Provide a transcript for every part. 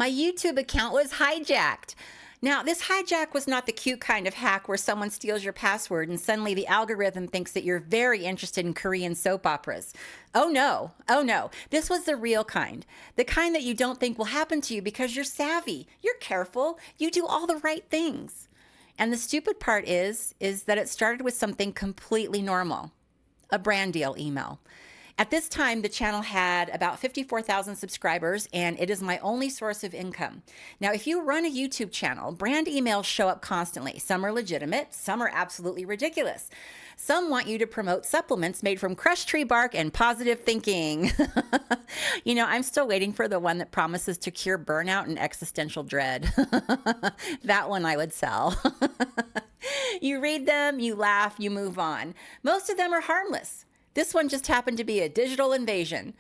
My YouTube account was hijacked. Now, this hijack was not the cute kind of hack where someone steals your password and suddenly the algorithm thinks that you're very interested in Korean soap operas. Oh no, oh no. This was the real kind. The kind that you don't think will happen to you because you're savvy, you're careful, you do all the right things. And the stupid part is that it started with something completely normal, a brand deal email. At this time, the channel had about 54,000 subscribers, and it is my only source of income. Now, if you run a YouTube channel, brand emails show up constantly. Some are legitimate, some are absolutely ridiculous. Some want you to promote supplements made from crushed tree bark and positive thinking. You know, I'm still waiting for the one that promises to cure burnout and existential dread. That one I would sell. You read them, you laugh, you move on. Most of them are harmless. This one just happened to be a digital invasion.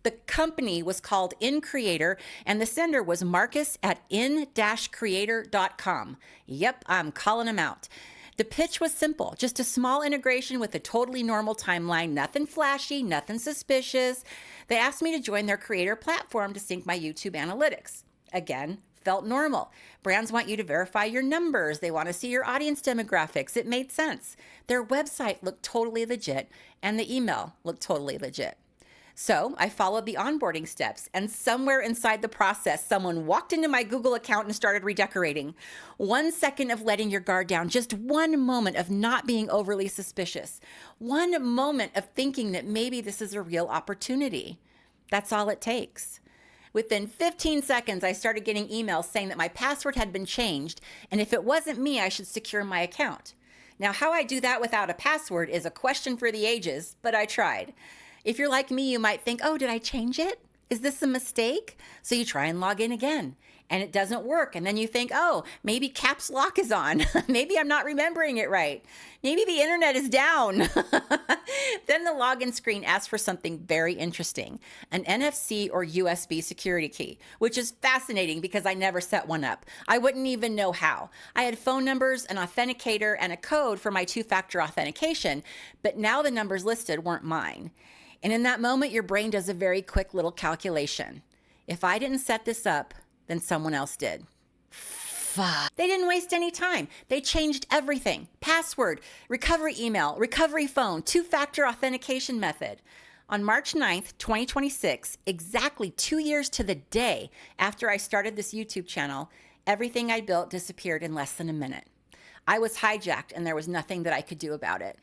The company was called InCreator, and the sender was Marcus at in-creator.com. Yep, I'm calling him out. The pitch was simple, just a small integration with a totally normal timeline, nothing flashy, nothing suspicious. They asked me to join their creator platform to sync my YouTube analytics. Again, felt normal. Brands want you to verify your numbers. They want to see your audience demographics. It made sense. Their website looked totally legit, and the email looked totally legit. So I followed the onboarding steps, and somewhere inside the process, someone walked into my Google account and started redecorating. 1 second of letting your guard down, just 1 moment of not being overly suspicious, 1 moment of thinking that maybe this is a real opportunity. That's all it takes. Within 15 seconds, I started getting emails saying that my password had been changed, and if it wasn't me, I should secure my account. Now, how I do that without a password is a question for the ages, but I tried. If you're like me, you might think, oh, did I change it? Is this a mistake? So you try and log in again, and it doesn't work. And then you think, oh, maybe caps lock is on. Maybe I'm not remembering it right. Maybe the internet is down. Then the login screen asks for something very interesting, an NFC or USB security key, which is fascinating because I never set one up. I wouldn't even know how. I had phone numbers, an authenticator, and a code for my two-factor authentication, but now the numbers listed weren't mine. And in that moment, your brain does a very quick little calculation. If I didn't set this up, then someone else did. Fuck. They didn't waste any time. They changed everything. Password, recovery email, recovery phone, two-factor authentication method. On March 9th, 2026, exactly 2 years to the day after I started this YouTube channel, everything I built disappeared in less than a minute. I was hijacked, and there was nothing that I could do about it.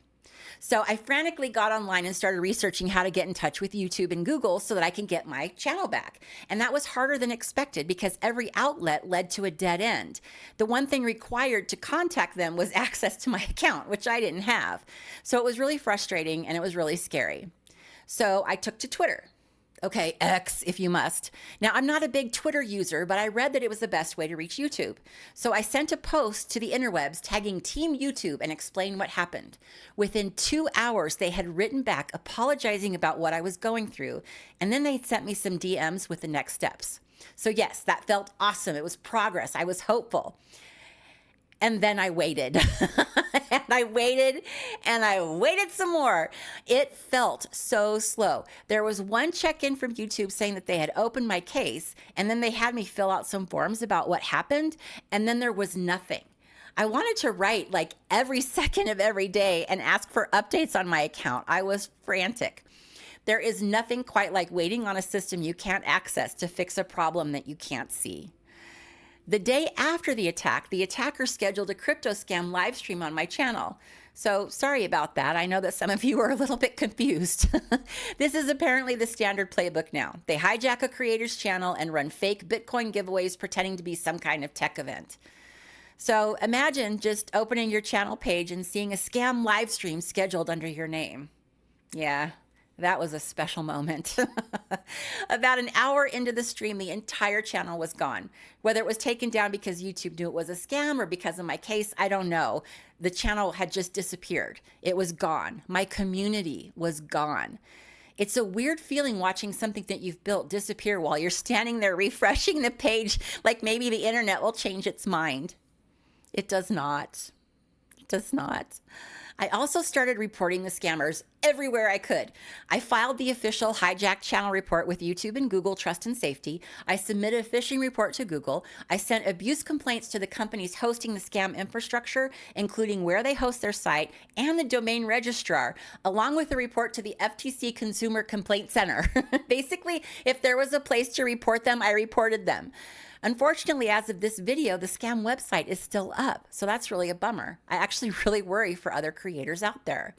So I frantically got online and started researching how to get in touch with YouTube and Google so that I can get my channel back. And that was harder than expected because every outlet led to a dead end. The one thing required to contact them was access to my account, which I didn't have. So it was really frustrating and it was really scary. So I took to Twitter. Okay, X if you must. Now, I'm not a big Twitter user, but I read that it was the best way to reach YouTube. So I sent a post to the interwebs tagging Team YouTube and explained what happened. Within 2 hours, they had written back apologizing about what I was going through, and then they sent me some DMs with the next steps. So yes, that felt awesome. It was progress. I was hopeful. And then I waited, and I waited, and I waited some more. It felt so slow. There was one check-in from YouTube saying that they had opened my case, and then they had me fill out some forms about what happened, and then there was nothing. I wanted to write like every second of every day and ask for updates on my account. I was frantic. There is nothing quite like waiting on a system you can't access to fix a problem that you can't see. The day after the attack, the attacker scheduled a crypto scam live stream on my channel. So sorry about that. I know that some of you are a little bit confused. This is apparently the standard playbook now. They hijack a creator's channel and run fake Bitcoin giveaways pretending to be some kind of tech event. So imagine just opening your channel page and seeing a scam live stream scheduled under your name. Yeah. That was a special moment. About an hour into the stream, the entire channel was gone. Whether it was taken down because YouTube knew it was a scam or because of my case, I don't know. The channel had just disappeared. It was gone. My community was gone. It's a weird feeling watching something that you've built disappear while you're standing there refreshing the page like maybe the internet will change its mind. It does not. It does not. I also started reporting the scammers everywhere I could. I filed the official Hijacked channel report with YouTube and Google Trust and Safety. I submitted a phishing report to Google. I sent abuse complaints to the companies hosting the scam infrastructure, including where they host their site and the domain registrar, along with a report to the FTC Consumer Complaint Center. Basically, if there was a place to report them, I reported them. Unfortunately, as of this video, the scam website is still up, so that's really a bummer. I actually really worry for other creators out there.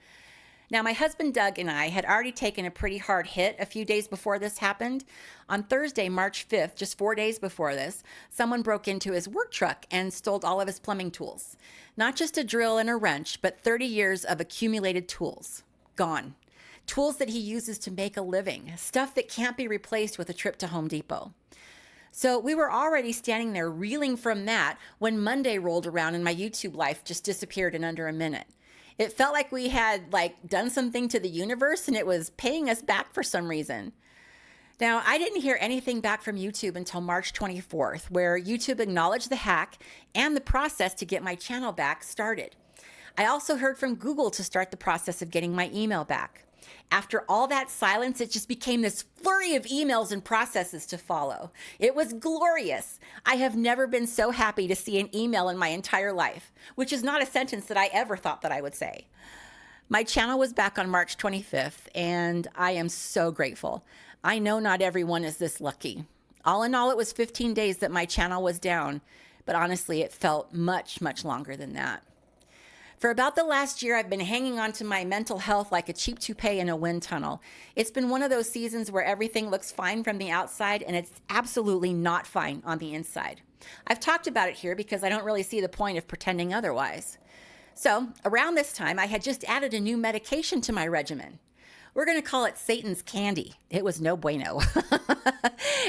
Now, my husband Doug and I had already taken a pretty hard hit a few days before this happened. On Thursday, March 5th, just 4 days before this, someone broke into his work truck and stole all of his plumbing tools. Not just a drill and a wrench, but 30 years of accumulated tools. Gone. Tools that he uses to make a living. Stuff that can't be replaced with a trip to Home Depot. So we were already standing there reeling from that when Monday rolled around and my YouTube life just disappeared in under a minute. It felt like we had done something to the universe and it was paying us back for some reason. Now, I didn't hear anything back from YouTube until March 24th, where YouTube acknowledged the hack and the process to get my channel back started. I also heard from Google to start the process of getting my email back. After all that silence, it just became this flurry of emails and processes to follow. It was glorious. I have never been so happy to see an email in my entire life, which is not a sentence that I ever thought that I would say. My channel was back on March 25th, and I am so grateful. I know not everyone is this lucky. All in all, it was 15 days that my channel was down, but honestly, it felt much, much longer than that. For about the last year, I've been hanging on to my mental health like a cheap toupee in a wind tunnel. It's been one of those seasons where everything looks fine from the outside and it's absolutely not fine on the inside. I've talked about it here because I don't really see the point of pretending otherwise. So around this time, I had just added a new medication to my regimen. We're going to call it Satan's candy. It was no bueno.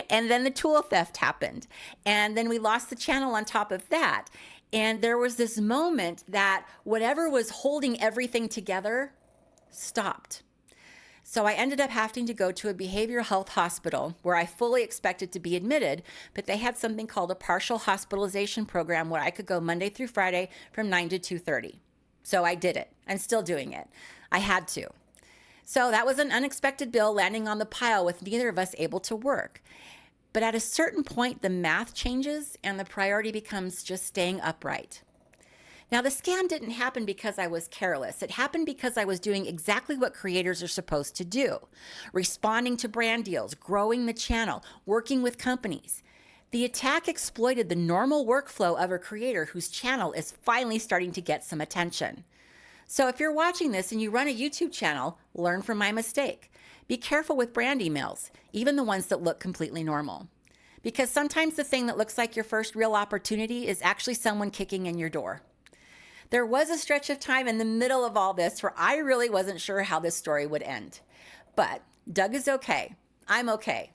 And then the tool theft happened. And then we lost the channel on top of that. And there was this moment that whatever was holding everything together stopped. So I ended up having to go to a behavioral health hospital where I fully expected to be admitted, but they had something called a partial hospitalization program where I could go Monday through Friday from 9 to 2:30. So I did it. I'm still doing it. I had to. So that was an unexpected bill landing on the pile with neither of us able to work. But at a certain point, the math changes and the priority becomes just staying upright. Now, the scam didn't happen because I was careless. It happened because I was doing exactly what creators are supposed to do. Responding to brand deals, growing the channel, working with companies. The attack exploited the normal workflow of a creator whose channel is finally starting to get some attention. So if you're watching this and you run a YouTube channel, learn from my mistake. Be careful with brand emails, even the ones that look completely normal. Because sometimes the thing that looks like your first real opportunity is actually someone kicking in your door. There was a stretch of time in the middle of all this where I really wasn't sure how this story would end. But Doug is okay. I'm okay.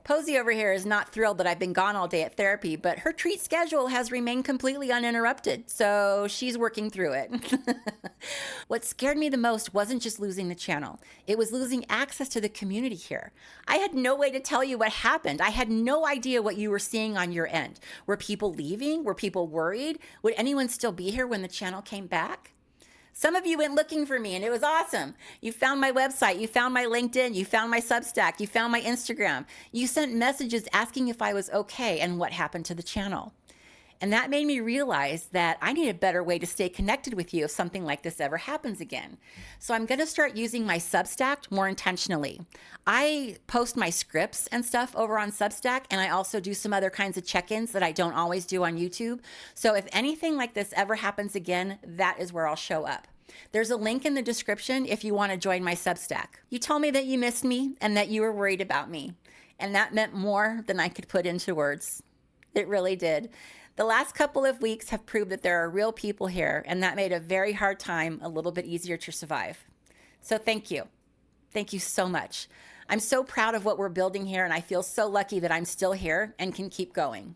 Posey over here is not thrilled that I've been gone all day at therapy, but her treat schedule has remained completely uninterrupted, so she's working through it. What scared me the most wasn't just losing the channel. It was losing access to the community here. I had no way to tell you what happened. I had no idea what you were seeing on your end. Were people leaving? Were people worried? Would anyone still be here when the channel came back? Some of you went looking for me and it was awesome. You found my website, you found my LinkedIn, you found my Substack, you found my Instagram. You sent messages asking if I was okay and what happened to the channel. And that made me realize that I need a better way to stay connected with you if something like this ever happens again. So I'm going to start using my Substack more intentionally. I post my scripts and stuff over on Substack, and I also do some other kinds of check-ins that I don't always do on YouTube. So if anything like this ever happens again, that is where I'll show up. There's a link in the description if you want to join my Substack. You told me that you missed me and that you were worried about me, and that meant more than I could put into words. It really did. The last couple of weeks have proved that there are real people here, and that made a very hard time a little bit easier to survive. So thank you. Thank you so much. I'm so proud of what we're building here, and I feel so lucky that I'm still here and can keep going.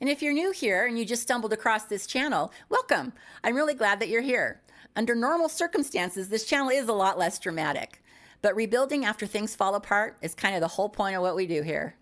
And if you're new here and you just stumbled across this channel, welcome. I'm really glad that you're here. Under normal circumstances, this channel is a lot less dramatic, but rebuilding after things fall apart is kind of the whole point of what we do here.